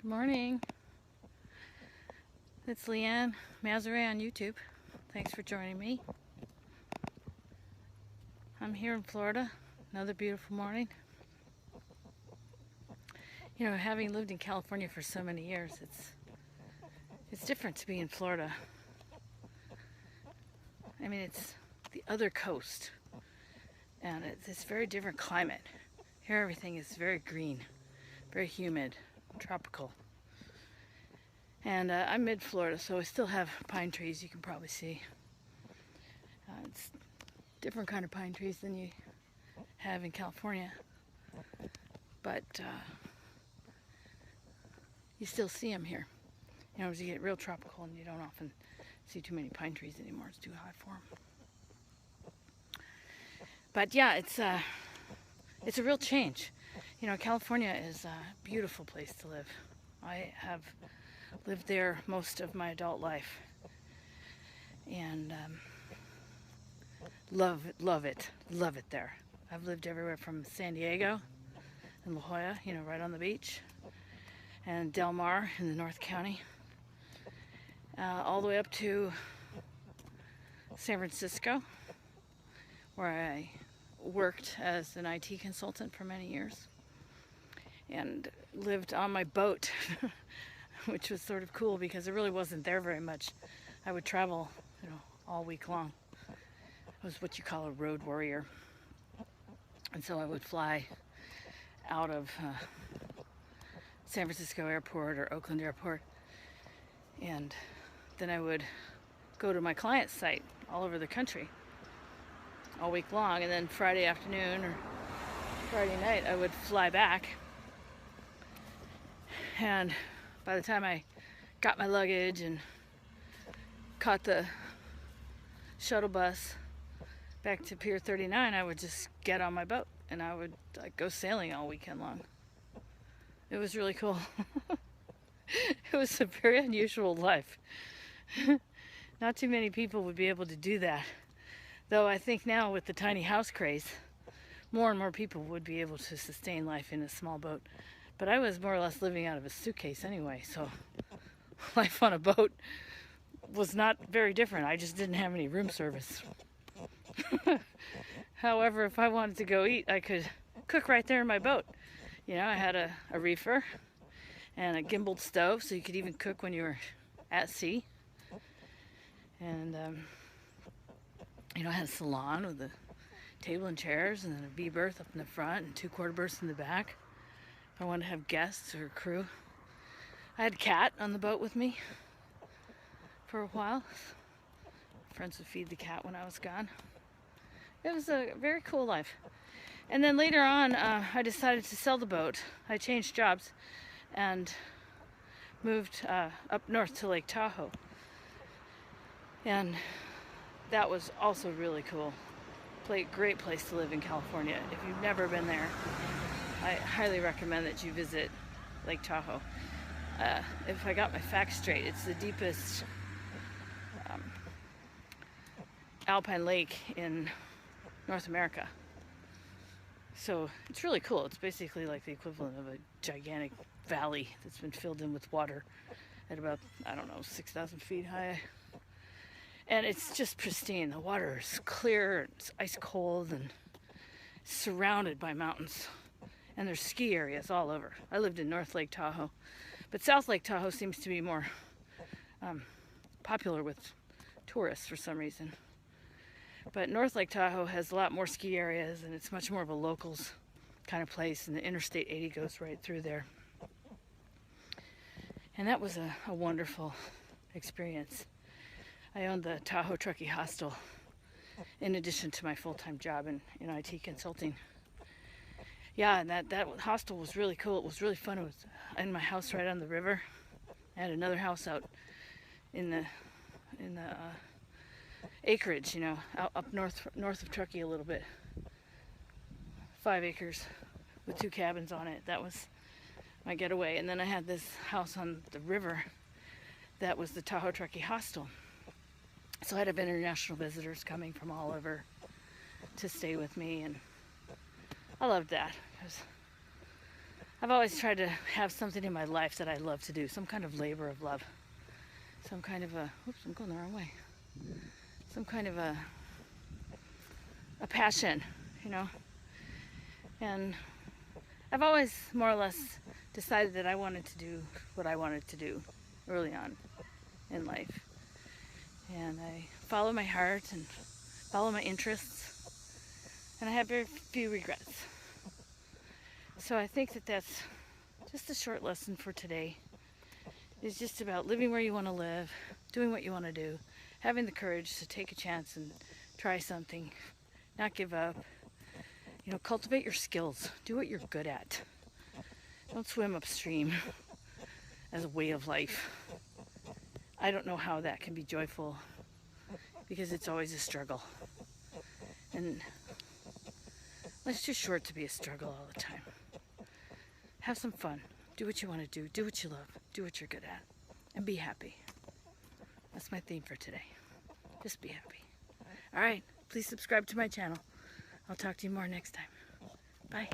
Good morning. It's Leanne Mazaray on YouTube. Thanks for joining me. I'm here in Florida. Another beautiful morning. You know, having lived in California for so many years, it's different to be in Florida. I mean, it's the other coast, and it's a very different climate. Here, everything is very green, very humid, tropical. And I'm mid-Florida, so I still have pine trees, you can probably see. It's different kind of pine trees than you have in California. But you still see them here. You know, as you get real tropical and you don't often see too many pine trees anymore. It's too high for them. But yeah, it's a real change. You know, California is a beautiful place to live. I have lived there most of my adult life, and love it there. I've lived everywhere from San Diego and La Jolla, you know, right on the beach, and Del Mar in the North County, all the way up to San Francisco, where I worked as an IT consultant for many years, and lived on my boat, which was sort of cool because it really wasn't there very much. I would travel, you know, all week long. I was what you call a road warrior. And so I would fly out of San Francisco Airport or Oakland Airport, and then I would go to my client's site all over the country all week long, and then Friday afternoon or Friday night I would fly back. And by the time I got my luggage and caught the shuttle bus back to Pier 39, I would just get on my boat and I would go sailing all weekend long. It was really cool. It was a very unusual life. Not too many people would be able to do that. Though I think now with the tiny house craze, more and more people would be able to sustain life in a small boat. But I was more or less living out of a suitcase anyway, so life on a boat was not very different. I just didn't have any room service. However, if I wanted to go eat, I could cook right there in my boat. You know, I had a reefer and a gimbaled stove, so you could even cook when you were at sea. And, you know, I had a salon with a table and chairs and then a B berth up in the front and 2 quarter berths in the back. If I wanted to have guests or crew. I had a cat on the boat with me for a while. Friends would feed the cat when I was gone. It was a very cool life. And then later on, I decided to sell the boat. I changed jobs and moved up north to Lake Tahoe. And that was also really cool. Great place to live in California. If you've never been there, I highly recommend that you visit Lake Tahoe. If I got my facts straight, it's the deepest alpine lake in North America. So it's really cool. It's basically like the equivalent of a gigantic valley that's been filled in with water at about, I don't know, 6,000 feet high. And it's just pristine. The water is clear, it's ice cold, and surrounded by mountains. And there's ski areas all over. I lived in North Lake Tahoe, but South Lake Tahoe seems to be more popular with tourists for some reason. But North Lake Tahoe has a lot more ski areas, and it's much more of a locals kind of place, and the Interstate 80 goes right through there. And that was a wonderful experience. I owned the Tahoe Truckee Hostel in addition to my full-time job in IT consulting. Yeah, and that hostel was really cool. It was really fun. It was in my house right on the river. I had another house out in the acreage, you know, out up north of Truckee a little bit. 5 acres with 2 cabins on it. That was my getaway. And then I had this house on the river that was the Tahoe Truckee Hostel. So I'd have international visitors coming from all over to stay with me, and I loved that because I've always tried to have something in my life that I love to do, some kind of labor of love, some kind of a, oops, I'm going the wrong way, some kind of a passion, you know. And I've always more or less decided that I wanted to do what I wanted to do early on in life. And I follow my heart and follow my interests, and I have very few regrets. So I think that that's just a short lesson for today. It's just about living where you want to live, doing what you want to do, having the courage to take a chance and try something, not give up. You know, cultivate your skills. Do what you're good at. Don't swim upstream as a way of life. I don't know how that can be joyful, because it's always a struggle. And life's too short to be a struggle all the time. Have some fun. Do what you want to do. Do what you love. Do what you're good at. And be happy. That's my theme for today. Just be happy. All right. Please subscribe to my channel. I'll talk to you more next time. Bye.